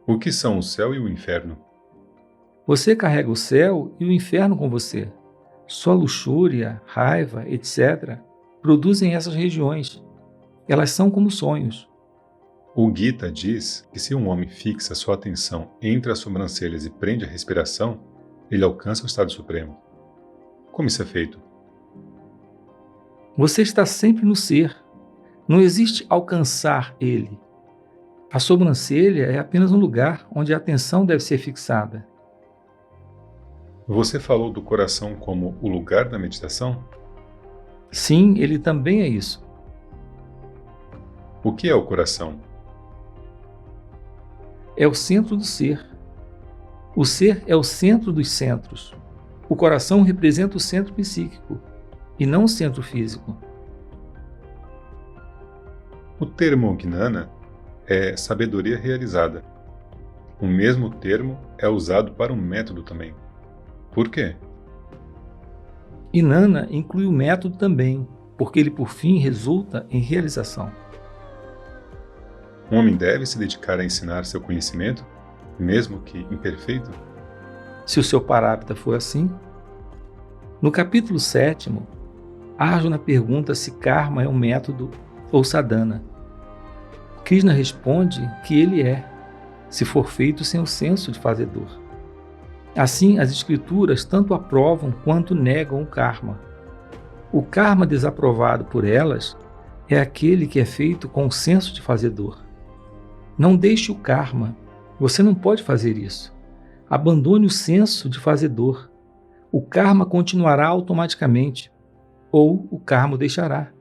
O que são o céu e o inferno? Você carrega o céu e o inferno com você. Sua luxúria, raiva, etc., produzem essas regiões. Elas são como sonhos. O Gita diz que se um homem fixa sua atenção entre as sobrancelhas e prende a respiração, ele alcança o estado supremo. Como isso é feito? Você está sempre no ser. Não existe alcançar ele. A sobrancelha é apenas um lugar onde a atenção deve ser fixada. Você falou do coração como o lugar da meditação? Sim, ele também é isso. O que é o coração? É o centro do ser. O ser é o centro dos centros. O coração representa o centro psíquico e não o centro físico. O termo Gnana é sabedoria realizada. O mesmo termo é usado para um método também. Por quê? Inanna inclui o método também, porque ele por fim resulta em realização. Um homem deve se dedicar a ensinar seu conhecimento, mesmo que imperfeito? Se o seu parápita for assim. No capítulo 7º, Arjuna pergunta se karma é um método ou sadhana. Krishna responde que ele é, se for feito sem o senso de fazedor. Assim, as escrituras tanto aprovam quanto negam o karma. O karma desaprovado por elas é aquele que é feito com o senso de fazedor. Não deixe o karma, você não pode fazer isso. Abandone o senso de fazedor. O karma continuará automaticamente, ou o karma o deixará.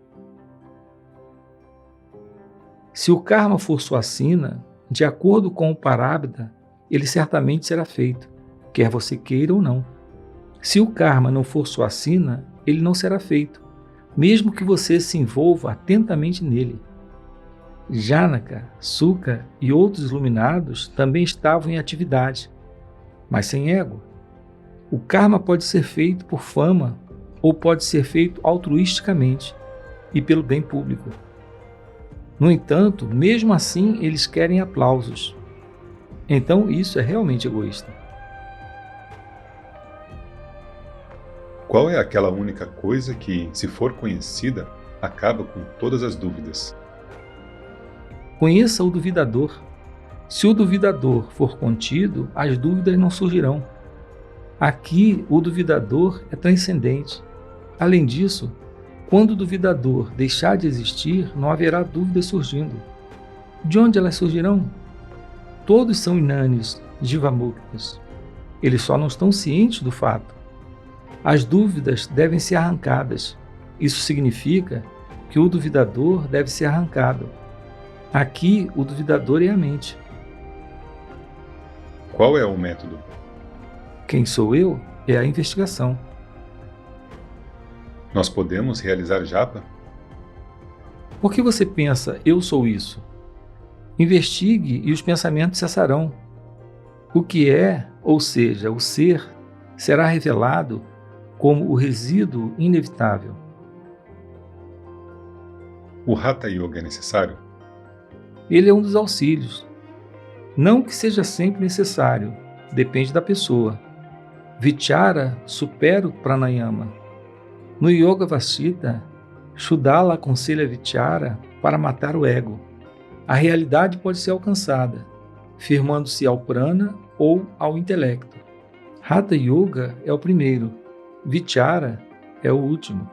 Se o karma for sua sina, de acordo com o parábdha, ele certamente será feito, quer você queira ou não. Se o karma não for sua sina, ele não será feito, mesmo que você se envolva atentamente nele. Janaka, Suka e outros iluminados também estavam em atividade, mas sem ego. O karma pode ser feito por fama ou pode ser feito altruisticamente e pelo bem público. No entanto, mesmo assim, eles querem aplausos. Então, isso é realmente egoísta. Qual é aquela única coisa que, se for conhecida, acaba com todas as dúvidas? Conheça o duvidador. Se o duvidador for contido, as dúvidas não surgirão. Aqui, o duvidador é transcendente. Além disso, quando o duvidador deixar de existir, não haverá dúvidas surgindo. De onde elas surgirão? Todos são inanes, jivamuktas. Eles só não estão cientes do fato. As dúvidas devem ser arrancadas. Isso significa que o duvidador deve ser arrancado. Aqui, o duvidador é a mente. Qual é o método? Quem sou eu é a investigação. Nós podemos realizar japa? Por que você pensa, eu sou isso? Investigue e os pensamentos cessarão. O que é, ou seja, o ser, será revelado como o resíduo inevitável. O Hatha Yoga é necessário? Ele é um dos auxílios. Não que seja sempre necessário, depende da pessoa. Vichara supera o pranayama. No Yoga Vashita, Shudala aconselha Vichara para matar o ego. A realidade pode ser alcançada, firmando-se ao prana ou ao intelecto. Hatha Yoga é o primeiro, Vichara é o último.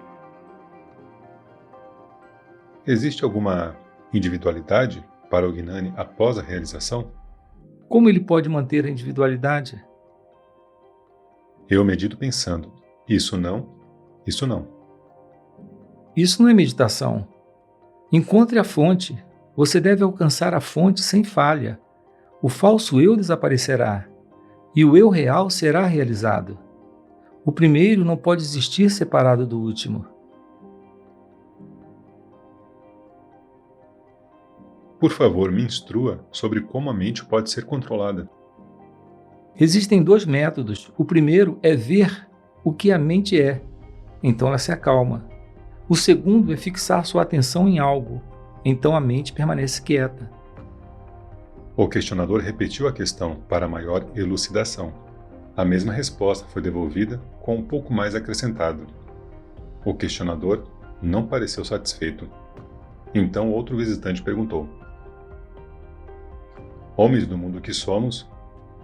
Existe alguma individualidade para o Gnani após a realização? Como ele pode manter a individualidade? Eu medito pensando, isso não, isso não. Isso não é meditação. Encontre a fonte. Você deve alcançar a fonte sem falha. O falso eu desaparecerá e o eu real será realizado. O primeiro não pode existir separado do último. Por favor, me instrua sobre como a mente pode ser controlada. Existem dois métodos. O primeiro é ver o que a mente é, então ela se acalma. O segundo é fixar sua atenção em algo, então a mente permanece quieta. O questionador repetiu a questão para maior elucidação. A mesma resposta foi devolvida com um pouco mais acrescentado. O questionador não pareceu satisfeito. Então outro visitante perguntou: homens do mundo que somos,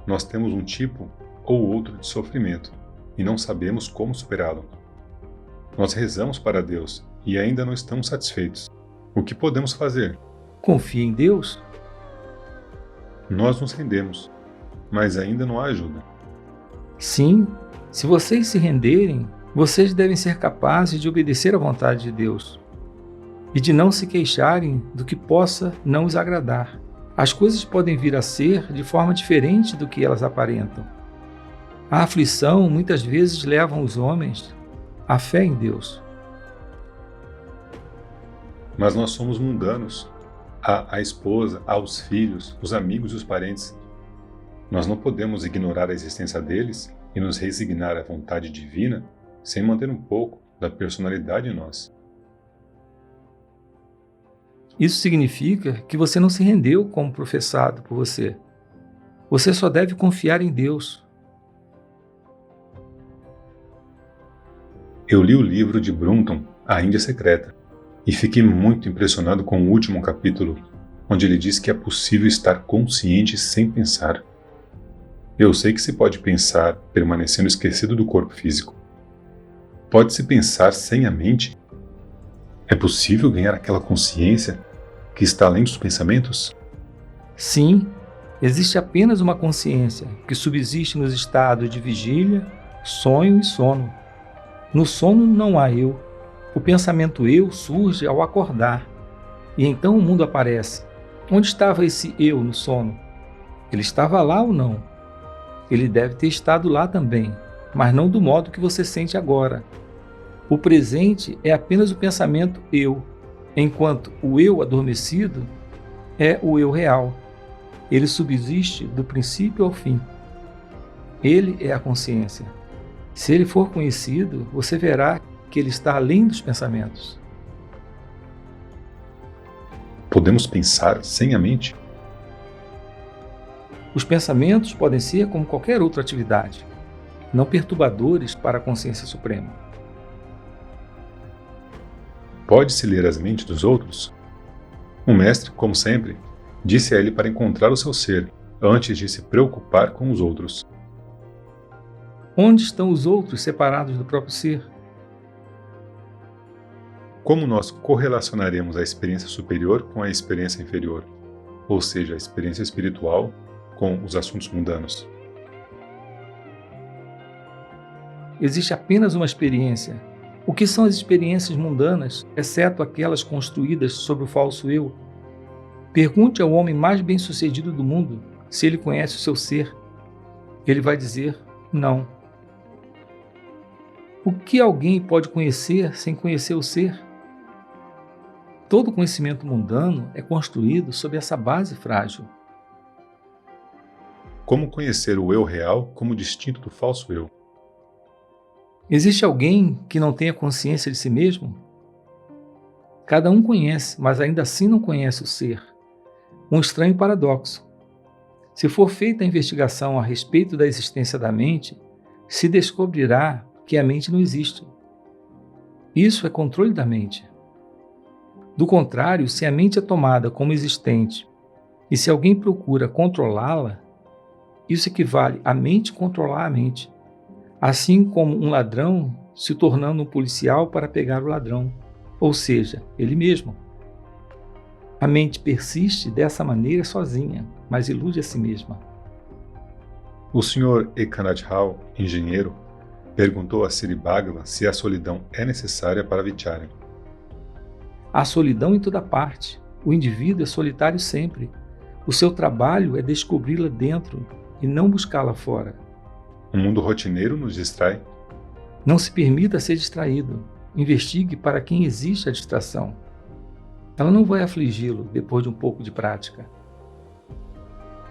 nós temos um tipo ou outro de sofrimento e não sabemos como superá-lo. Nós rezamos para Deus e ainda não estamos satisfeitos. O que podemos fazer? Confie em Deus? Nós nos rendemos, mas ainda não há ajuda. Sim, se vocês se renderem, vocês devem ser capazes de obedecer à vontade de Deus e de não se queixarem do que possa não os agradar. As coisas podem vir a ser de forma diferente do que elas aparentam. A aflição muitas vezes leva os homens à fé em Deus. Mas nós somos mundanos. Há a esposa, há os filhos, os amigos e os parentes. Nós não podemos ignorar a existência deles e nos resignar à vontade divina sem manter um pouco da personalidade em nós. Isso significa que você não se rendeu como professado por você. Você só deve confiar em Deus. Eu li o livro de Brunton, A Índia Secreta, e fiquei muito impressionado com o último capítulo, onde ele diz que é possível estar consciente sem pensar. Eu sei que se pode pensar permanecendo esquecido do corpo físico. Pode-se pensar sem a mente? É possível ganhar aquela consciência que está além dos pensamentos? Sim, existe apenas uma consciência que subsiste nos estados de vigília, sonho e sono. No sono não há eu. O pensamento eu surge ao acordar, e então o mundo aparece. Onde estava esse eu no sono? Ele estava lá ou não? Ele deve ter estado lá também, mas não do modo que você sente agora. O presente é apenas o pensamento eu, enquanto o eu adormecido é o eu real. Ele subsiste do princípio ao fim. Ele é a consciência. Se ele for conhecido, você verá que ele está além dos pensamentos. Podemos pensar sem a mente? Os pensamentos podem ser como qualquer outra atividade, não perturbadores para a consciência suprema. Pode-se ler as mentes dos outros? O mestre, como sempre, disse a ele para encontrar o seu ser, antes de se preocupar com os outros. Onde estão os outros separados do próprio ser? Como nós correlacionaremos a experiência superior com a experiência inferior, ou seja, a experiência espiritual com os assuntos mundanos? Existe apenas uma experiência. O que são as experiências mundanas, exceto aquelas construídas sobre o falso eu? Pergunte ao homem mais bem-sucedido do mundo se ele conhece o seu ser. Ele vai dizer não. O que alguém pode conhecer sem conhecer o ser? Todo conhecimento mundano é construído sobre essa base frágil. Como conhecer o eu real como distinto do falso eu? Existe alguém que não tenha consciência de si mesmo? Cada um conhece, mas ainda assim não conhece o ser. Um estranho paradoxo. Se for feita a investigação a respeito da existência da mente, se descobrirá que a mente não existe. Isso é controle da mente. Do contrário, se a mente é tomada como existente e se alguém procura controlá-la, isso equivale à mente controlar a mente, assim como um ladrão se tornando um policial para pegar o ladrão, ou seja, ele mesmo. A mente persiste dessa maneira sozinha, mas ilude a si mesma. O Sr. Ekanath Rao, engenheiro, perguntou a Sri Bhagavan se a solidão é necessária para Vichara. Há solidão em toda parte. O indivíduo é solitário sempre. O seu trabalho é descobri-la dentro e não buscá-la fora. O mundo rotineiro nos distrai. Não se permita ser distraído. Investigue para quem existe a distração. Ela não vai afligi-lo depois de um pouco de prática.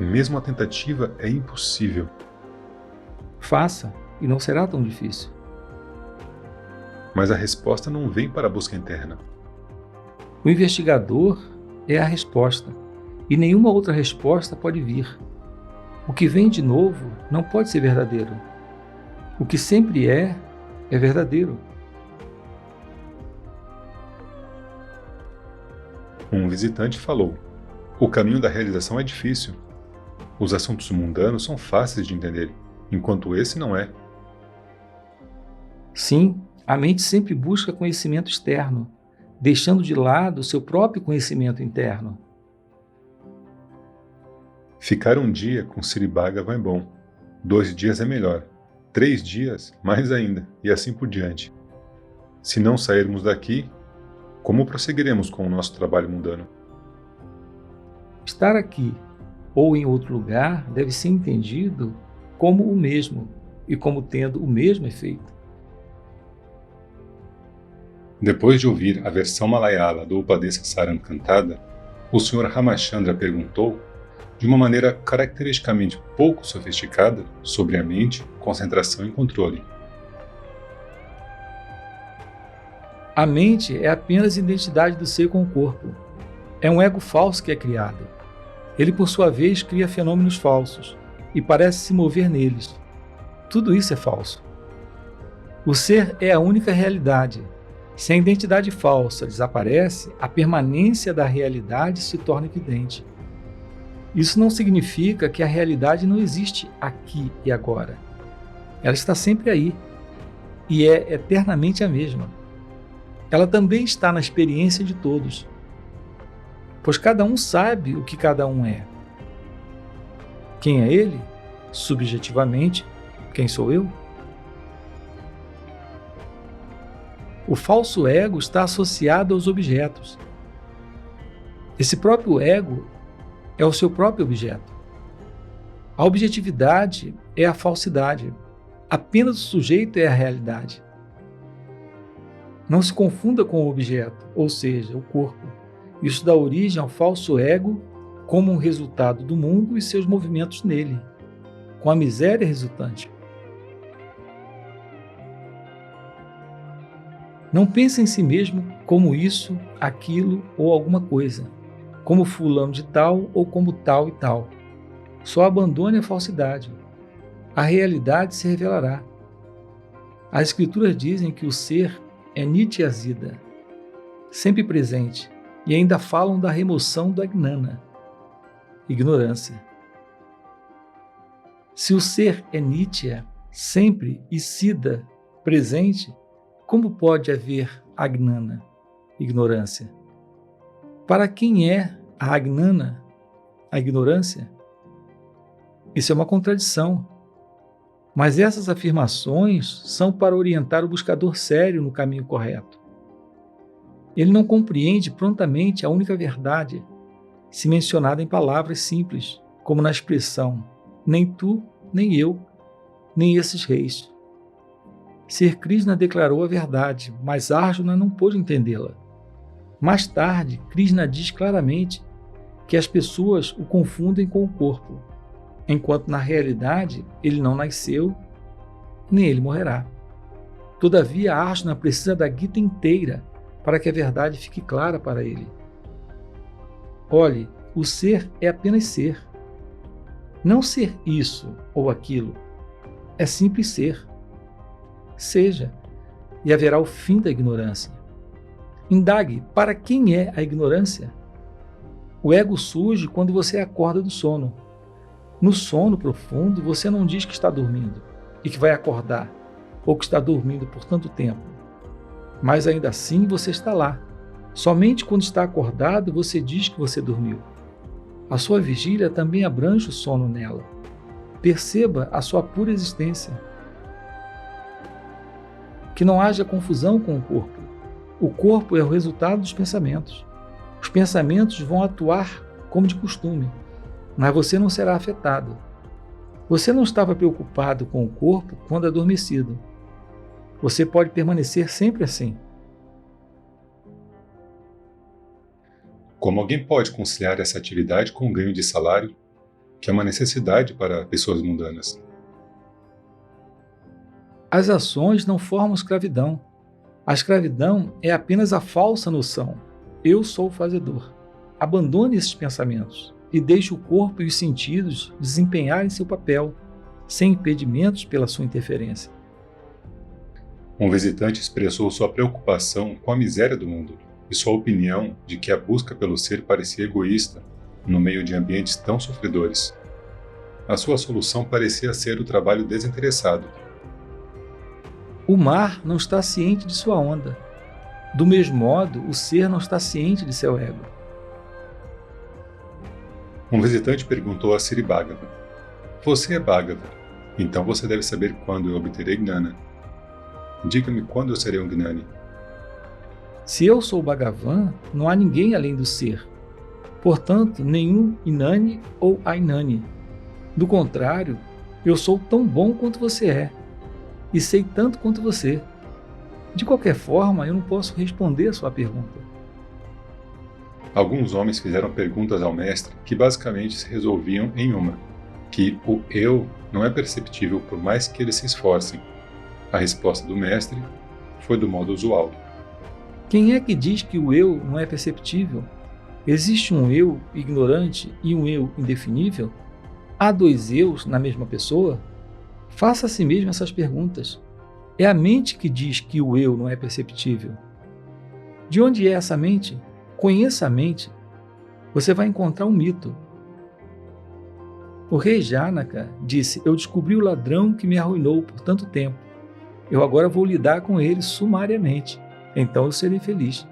Mesmo a tentativa é impossível. Faça, e não será tão difícil. Mas a resposta não vem para a busca interna. O investigador é a resposta, e nenhuma outra resposta pode vir. O que vem de novo não pode ser verdadeiro. O que sempre é verdadeiro. Um visitante falou: o caminho da realização é difícil. Os assuntos mundanos são fáceis de entender, enquanto esse não é. Sim, a mente sempre busca conhecimento externo, deixando de lado o seu próprio conhecimento interno. Ficar um dia com Sri Bhagavan é bom. 2 dias é melhor. 3 dias, mais ainda, e assim por diante. Se não sairmos daqui, como prosseguiremos com o nosso trabalho mundano? Estar aqui ou em outro lugar deve ser entendido como o mesmo e como tendo o mesmo efeito. Depois de ouvir a versão malayala do Upadesa Saram cantada, o Sr. Ramachandra perguntou, de uma maneira caracteristicamente pouco sofisticada, sobre a mente, concentração e controle. A mente é apenas a identidade do ser com o corpo. É um ego falso que é criado. Ele, por sua vez, cria fenômenos falsos e parece se mover neles. Tudo isso é falso. O ser é a única realidade. Se a identidade falsa desaparece, a permanência da realidade se torna evidente. Isso não significa que a realidade não existe aqui e agora. Ela está sempre aí e é eternamente a mesma. Ela também está na experiência de todos, pois cada um sabe o que cada um é. Quem é ele? Subjetivamente, quem sou eu? O falso ego está associado aos objetos. Esse próprio ego é o seu próprio objeto. A objetividade é a falsidade. Apenas o sujeito é a realidade. Não se confunda com o objeto, ou seja, o corpo. Isso dá origem ao falso ego como um resultado do mundo e seus movimentos nele, com a miséria resultante. Não pense em si mesmo como isso, aquilo ou alguma coisa, como fulano de tal ou como tal e tal. Só abandone a falsidade. A realidade se revelará. As escrituras dizem que o ser é Nityasida, sempre presente, e ainda falam da remoção da gnana, ignorância. Se o ser é Nitya, sempre e Siddha, presente, como pode haver agnana, ignorância? Para quem é a agnana, a ignorância? Isso é uma contradição. Mas essas afirmações são para orientar o buscador sério no caminho correto. Ele não compreende prontamente a única verdade, se mencionada em palavras simples, como na expressão nem tu, nem eu, nem esses reis. Ser Krishna declarou a verdade, mas Arjuna não pôde entendê-la. Mais tarde, Krishna diz claramente que as pessoas o confundem com o corpo, enquanto na realidade ele não nasceu, nem ele morrerá. Todavia, Arjuna precisa da Gita inteira para que a verdade fique clara para ele. Olhe, o ser é apenas ser. Não ser isso ou aquilo, é simples ser. Seja, e haverá o fim da ignorância. Indague, para quem é a ignorância? O ego surge quando você acorda do sono. No sono profundo, você não diz que está dormindo e que vai acordar, ou que está dormindo por tanto tempo. Mas ainda assim você está lá. Somente quando está acordado você diz que você dormiu. A sua vigília também abrange o sono nela. Perceba a sua pura existência. Que não haja confusão com o corpo. O corpo é o resultado dos pensamentos. Os pensamentos vão atuar como de costume, mas você não será afetado. Você não estava preocupado com o corpo quando adormecido. Você pode permanecer sempre assim. Como alguém pode conciliar essa atividade com o ganho de salário, que é uma necessidade para pessoas mundanas? As ações não formam escravidão. A escravidão é apenas a falsa noção. Eu sou o fazedor. Abandone esses pensamentos. e deixe o corpo e os sentidos desempenharem seu papel, sem impedimentos pela sua interferência. Um visitante expressou sua preocupação com a miséria do mundo e sua opinião de que a busca pelo ser parecia egoísta no meio de ambientes tão sofredores. A sua solução parecia ser o trabalho desinteressado. O mar não está ciente de sua onda. Do mesmo modo, o ser não está ciente de seu ego. Um visitante perguntou a Sri Bhagavan: "Você é Bhagavan, então você deve saber quando eu obterei Gnana. Diga-me quando eu serei um Gnani." Se eu sou o Bhagavan, não há ninguém além do ser. Portanto, nenhum Inani ou Ainani. Do contrário, eu sou tão bom quanto você é, e sei tanto quanto você. De qualquer forma, eu não posso responder a sua pergunta. Alguns homens fizeram perguntas ao mestre que basicamente se resolviam em uma: que o eu não é perceptível por mais que eles se esforcem. A resposta do mestre foi do modo usual: Quem é que diz que o eu não é perceptível? Existe um eu ignorante e um eu indefinível? Há dois eus na mesma pessoa? Faça a si mesmo essas perguntas. É a mente que diz que o eu não é perceptível. De onde é essa mente? Conheça a mente. Você vai encontrar um mito. O rei Janaka disse: "Eu descobri o ladrão que me arruinou por tanto tempo. Eu agora vou lidar com ele sumariamente. Então eu serei feliz."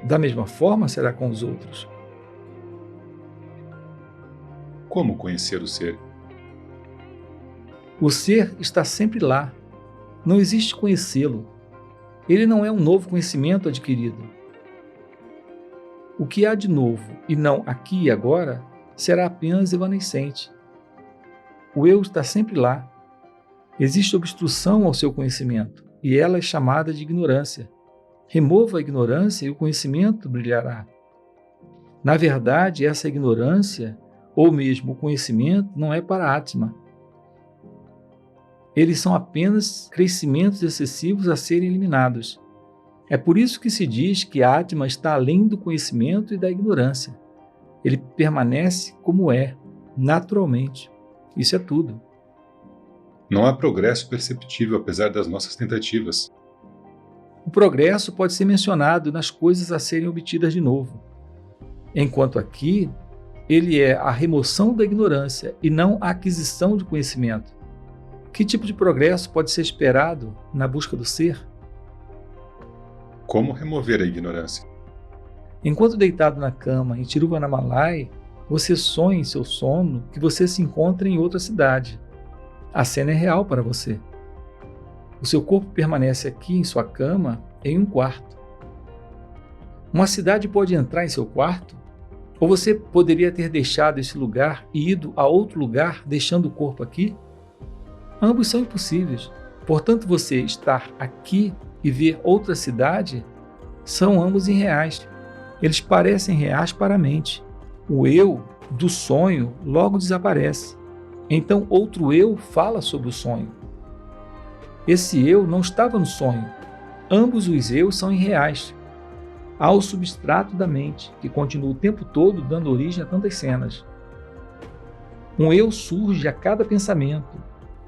Da mesma forma será com os outros. Como conhecer o ser? O ser está sempre lá. Não existe conhecê-lo. Ele não é um novo conhecimento adquirido. O que há de novo e não aqui e agora será apenas evanescente. O eu está sempre lá. Existe obstrução ao seu conhecimento e ela é chamada de ignorância. Remova a ignorância e o conhecimento brilhará. Na verdade, essa ignorância, ou mesmo o conhecimento, não é para Atma. Eles são apenas crescimentos excessivos a serem eliminados. É por isso que se diz que a Atma está além do conhecimento e da ignorância. Ele permanece como é, naturalmente. Isso é tudo. Não há progresso perceptível apesar das nossas tentativas. O progresso pode ser mencionado nas coisas a serem obtidas de novo. Enquanto aqui, ele é a remoção da ignorância e não a aquisição de conhecimento. Que tipo de progresso pode ser esperado na busca do ser? Como remover a ignorância? Enquanto deitado na cama em Tiruvannamalai, você sonha em seu sono que você se encontra em outra cidade. A cena é real para você. O seu corpo permanece aqui em sua cama, em um quarto. Uma cidade pode entrar em seu quarto? Ou você poderia ter deixado esse lugar e ido a outro lugar, deixando o corpo aqui? Ambos são impossíveis. Portanto, você estar aqui e ver outra cidade são ambos irreais. Eles parecem reais para a mente. O eu do sonho logo desaparece. Então, outro eu fala sobre o sonho. Esse eu não estava no sonho. Ambos os eus são irreais. Há o substrato da mente, que continua o tempo todo dando origem a tantas cenas. Um eu surge a cada pensamento,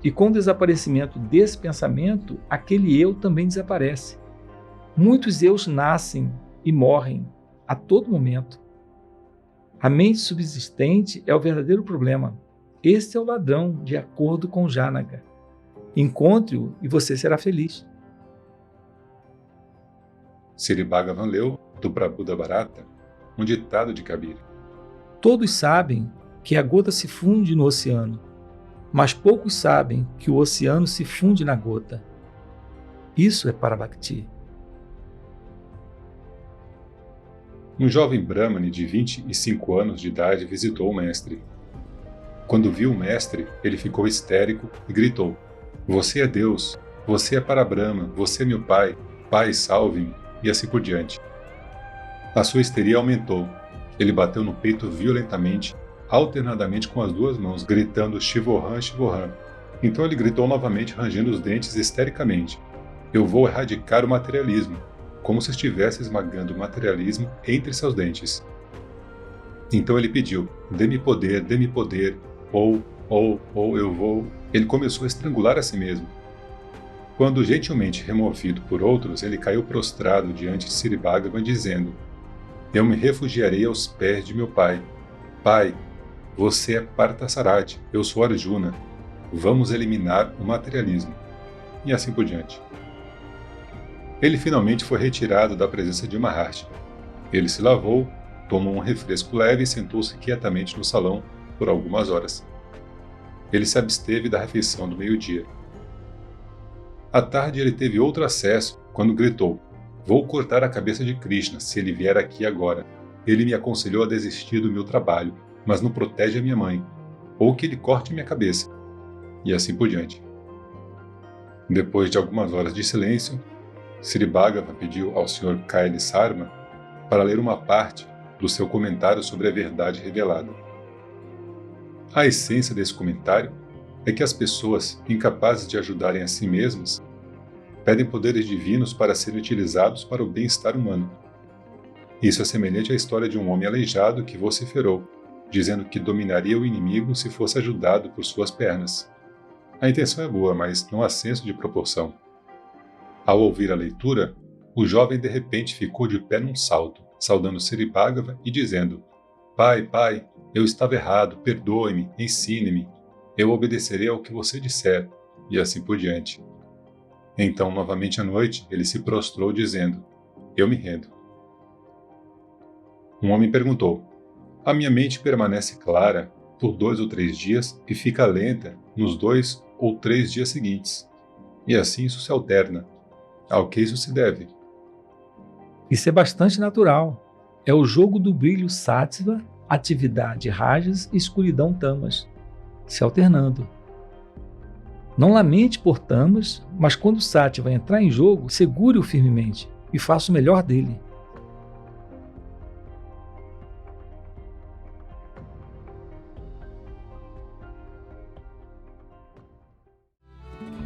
e com o desaparecimento desse pensamento, aquele eu também desaparece. Muitos eus nascem e morrem a todo momento. A mente subsistente é o verdadeiro problema. Este é o ladrão, de acordo com Janaka. Encontre-o e você será feliz. Sri Bhagavan leu do Prabhupada Bharata um ditado de Kabir. Todos sabem que a gota se funde no oceano, mas poucos sabem que o oceano se funde na gota. Isso é para Bhakti. Um jovem brahmane de 25 anos de idade visitou o mestre. Quando viu o mestre, ele ficou histérico e gritou: "Você é Deus, você é Parabrahma, você é meu pai, pai, salve-me", e assim por diante. A sua histeria aumentou. Ele bateu no peito violentamente, alternadamente com as duas mãos, gritando Shivoham, Shivoham. Então ele gritou novamente, rangendo os dentes histericamente: "Eu vou erradicar o materialismo", como se estivesse esmagando o materialismo entre seus dentes. Então ele pediu: dê-me poder, ou eu vou. Ele começou a estrangular a si mesmo. Quando gentilmente removido por outros, ele caiu prostrado diante de Srivagava, dizendo: eu me refugiarei aos pés de meu pai. Pai, você é Parthasarathi, eu sou Arjuna. Vamos eliminar o materialismo. E assim por diante. Ele finalmente foi retirado da presença de Maharshi. Ele se lavou, tomou um refresco leve e sentou-se quietamente no salão por algumas horas. Ele se absteve da refeição do meio-dia. À tarde ele teve outro acesso quando gritou: vou cortar a cabeça de Krishna se ele vier aqui agora. Ele me aconselhou a desistir do meu trabalho, mas não protege a minha mãe. Ou que ele corte minha cabeça. E assim por diante. Depois de algumas horas de silêncio, Srivagava pediu ao Sr. K.L. Sarma para ler uma parte do seu comentário sobre a verdade revelada. A essência desse comentário é que as pessoas, incapazes de ajudarem a si mesmas, pedem poderes divinos para serem utilizados para o bem-estar humano. Isso é semelhante à história de um homem aleijado que vociferou, dizendo que dominaria o inimigo se fosse ajudado por suas pernas. A intenção é boa, mas não há senso de proporção. Ao ouvir a leitura, o jovem de repente ficou de pé num salto, saudando Srivagava e dizendo: pai, eu estava errado, perdoe-me, ensine-me, eu obedecerei ao que você disser, e assim por diante. Então, novamente à noite, ele se prostrou dizendo: eu me rendo. Um homem perguntou: a minha mente permanece clara por 2 ou 3 dias e fica lenta nos 2 ou 3 dias seguintes. E assim isso se alterna. Ao que isso se deve? Isso é bastante natural. É o jogo do brilho sattva, atividade rajas e escuridão tamas, se alternando. Não lamente por tamas, mas quando o sattva entrar em jogo, segure-o firmemente e faça o melhor dele.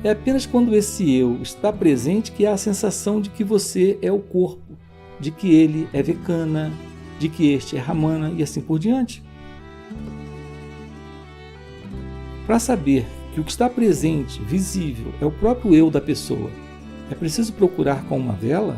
É apenas quando esse eu está presente que há a sensação de que você é o corpo, de que ele é Vekana, de que este é Ramana e assim por diante. Para saber que o que está presente, visível, é o próprio eu da pessoa, é preciso procurar com uma vela